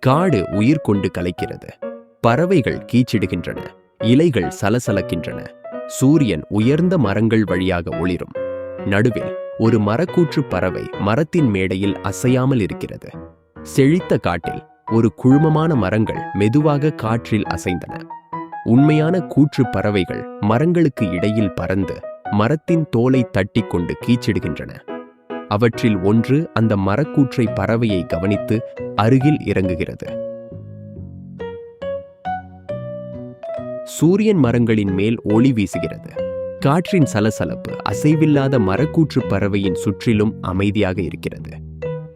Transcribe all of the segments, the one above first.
காடு உயிர் கொண்டு கலைக்கிறது. பறவைகள் கீச்சிடுகின்றன. இலைகள் சலசலக்கின்றன. சூரியன் உயர்ந்த மரங்கள் வழியாக ஒளிரும். நடுவில் ஒரு மரக்கூற்று பறவை மரத்தின் மேடையில் அசையாமல் இருக்கிறது. செழித்த காட்டில் ஒரு குழுமமான மரங்கள் மெதுவாக காற்றில் அசைந்தன. உண்மையான கூற்று பறவைகள் மரங்களுக்கு இடையில் பறந்து மரத்தின் தோலை தட்டி கொண்டு கீச்சிடுகின்றன. அவற்றில் ஒன்று அந்த மரக்கூற்றை பறவையை கவனித்து அருகில் இறங்குகிறது. சூரியன் மரங்களின் மேல் ஒளி வீசுகிறது. காற்றின் சலசலப்பு அசைவில்லாத மரக்கூற்று பறவையின் சுற்றிலும் அமைதியாக இருக்கிறது.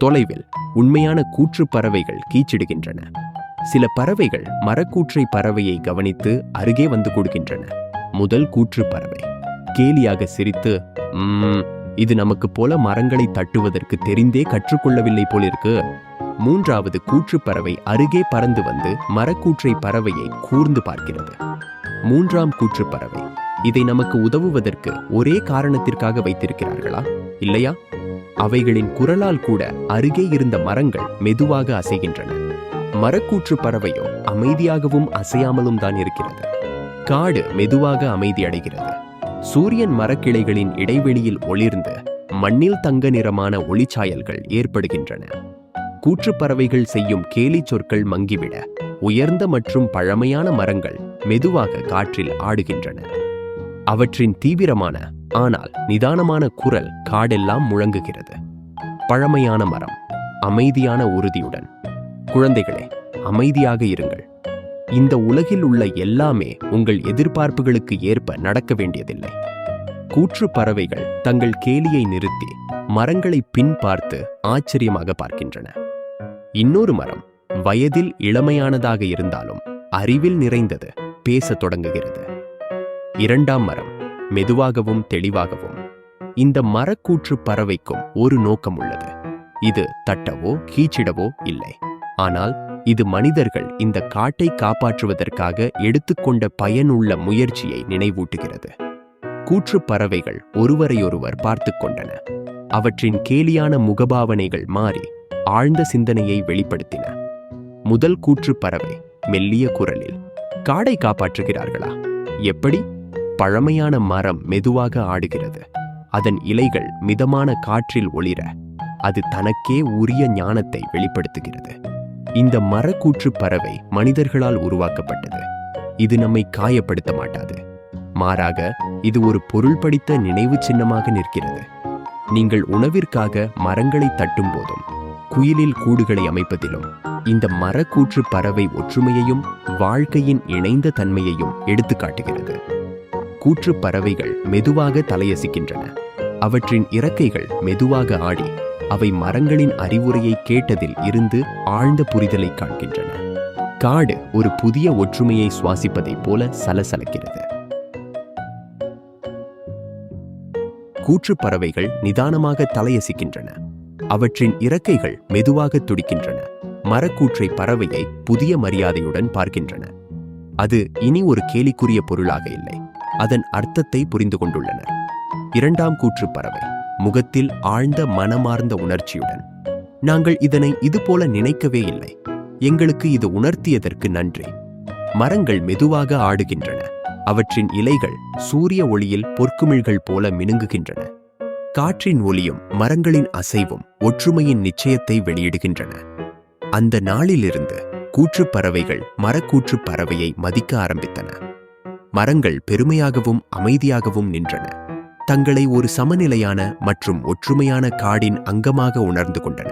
தொலைவில் உண்மையான கூற்று பறவைகள் கீச்சிடுகின்றன. சில பறவைகள் மரக்கூற்றை பறவையை கவனித்து அருகே வந்து கொடுக்கின்றன. முதல் கூற்று பறவை கேலியாக சிரித்து, இது நமக்கு போல மரங்களை தட்டுவதற்கு தெரிந்தே கற்றுக்கொள்ளவில்லை போலிருக்கு. மூன்றாவது கூற்று பறவை அருகே பறந்து வந்து மரக்கூற்றை பறவையை கூர்ந்து பார்க்கிறது. மூன்றாம் கூற்று பறவை, இதை நமக்கு உதவுவதற்கு ஒரே காரணத்திற்காக வைத்திருக்கிறார்களா, இல்லையா? அவைகளின் குரலால் கூட அருகே இருந்த மரங்கள் மெதுவாக அசைகின்றன. மரக்கூற்று பறவையோ அமைதியாகவும் அசையாமலும் தான் இருக்கிறது. காடு மெதுவாக அமைதியடைகிறது. சூரியன் மரக்கிளைகளின் இடைவெளியில் ஒளிர்ந்து மண்ணில் தங்க நிறமான ஒளிச்சாயல்கள் ஏற்படுகின்றன. கூற்றுப்பறவைகள் செய்யும் கேலி சொற்கள் மங்கிவிட உயர்ந்த மற்றும் பழமையான மரங்கள் மெதுவாக காற்றில் ஆடுகின்றன. அவற்றின் தீவிரமான ஆனால் நிதானமான குரல் காடெல்லாம் முழங்குகிறது. பழமையான மரம் அமைதியான உறுதியுடன், குழந்தைகளே, அமைதியாக இருங்கள். இந்த உலகில் உள்ள எல்லாமே உங்கள் எதிர்பார்ப்புகளுக்கு ஏற்ப நடக்க வேண்டியதில்லை. கூற்று பறவைகள் தங்கள் கேலியை நிறுத்தி மரங்களை பின் பார்த்து ஆச்சரியமாக பார்க்கின்றன. இன்னொரு மரம் வயதில் இளமையானதாக இருந்தாலும் அறிவில் நிறைந்தது பேசத் தொடங்குகிறது. இரண்டாம் மரம் மெதுவாகவும் தெளிவாகவும். இந்த மரக்கூற்று பறவைக்கும் ஒரு நோக்கம் உள்ளது. இது தட்டவோ கீச்சிடவோ இல்லை, ஆனால் இது மனிதர்கள் இந்த காட்டை காப்பாற்றுவதற்காக எடுத்துக்கொண்ட பயனுள்ள முயற்சியை நினைவூட்டுகிறது. கூற்று பறவைகள் ஒருவரையொருவர் பார்த்து கொண்டன. அவற்றின் கேலியான முகபாவனைகள் மாறி ஆழ்ந்த சிந்தனையை வெளிப்படுத்தின. முதல் கூற்று பறவை மெல்லிய குரலில், காடை காப்பாற்றுகிறார்களா? எப்படி? பழமையான மரம் மெதுவாக ஆடுகிறது. அதன் இலைகள் மிதமான காற்றில் ஒளிர அது தனக்கே உரிய ஞானத்தை வெளிப்படுத்துகிறது. இந்த மரக்கூற்று பறவை மனிதர்களால் உருவாக்கப்பட்டது. இது நம்மை காயப்படுத்த மாட்டாது. மாறாக இது ஒரு பொருள் படித்த நினைவு சின்னமாக நிற்கிறது. நீங்கள் உணவிற்காக மரங்களை தட்டும் போதும் குயிலில் கூடுகளை அமைப்பதிலும் இந்த மரக்கூற்று பறவை ஒற்றுமையையும் வாழ்க்கையின் இணைந்த தன்மையையும் எடுத்துக்காட்டுகிறது. கூற்று பறவைகள் மெதுவாக தலையசிக்கின்றன. அவற்றின் இறக்கைகள் மெதுவாக ஆடி அவை மரங்களின் அறிவுரையை கேட்டதில் இருந்து ஆழ்ந்த புரிதலை காண்கின்றன. காடு ஒரு புதிய ஒற்றுமையை சுவாசிப்பதைப் போல சலசலக்கிறது. கூற்று பறவைகள் நிதானமாக தலையசிக்கின்றன. அவற்றின் இறக்கைகள் மெதுவாக துடிக்கின்றன. மரக்கூற்றை பறவையை புதிய மரியாதையுடன் பார்க்கின்றன. அது இனி ஒரு கேலிக்குரிய பொருளாக இல்லை, அதன் அர்த்தத்தை புரிந்து கொண்டுள்ளனர். இரண்டாம் கூற்று பறவை முகத்தில் ஆழ்ந்த மனமார்ந்த உணர்ச்சியுடன், நாங்கள் இதனை இதுபோல நினைக்கவே இல்லை. எங்களுக்கு இது உணர்த்தியதற்கு நன்றி. மரங்கள் மெதுவாக ஆடுகின்றன. அவற்றின் இலைகள் சூரிய ஒளியில் பொற்குமிழ்கள் போல மினுங்குகின்றன. காற்றின் ஒலியும் மரங்களின் அசைவும் ஒற்றுமையின் நிச்சயத்தை வெளியிடுகின்றன. அந்த நாளிலிருந்து கூற்று பறவைகள் மரக்கூற்று பறவையை மதிக்க ஆரம்பித்தன. மரங்கள் பெருமையாகவும் அமைதியாகவும் நின்றன. தங்களை ஒரு சமநிலையான மற்றும் ஒற்றுமையான காடின் அங்கமாக உணர்ந்து கொண்டன.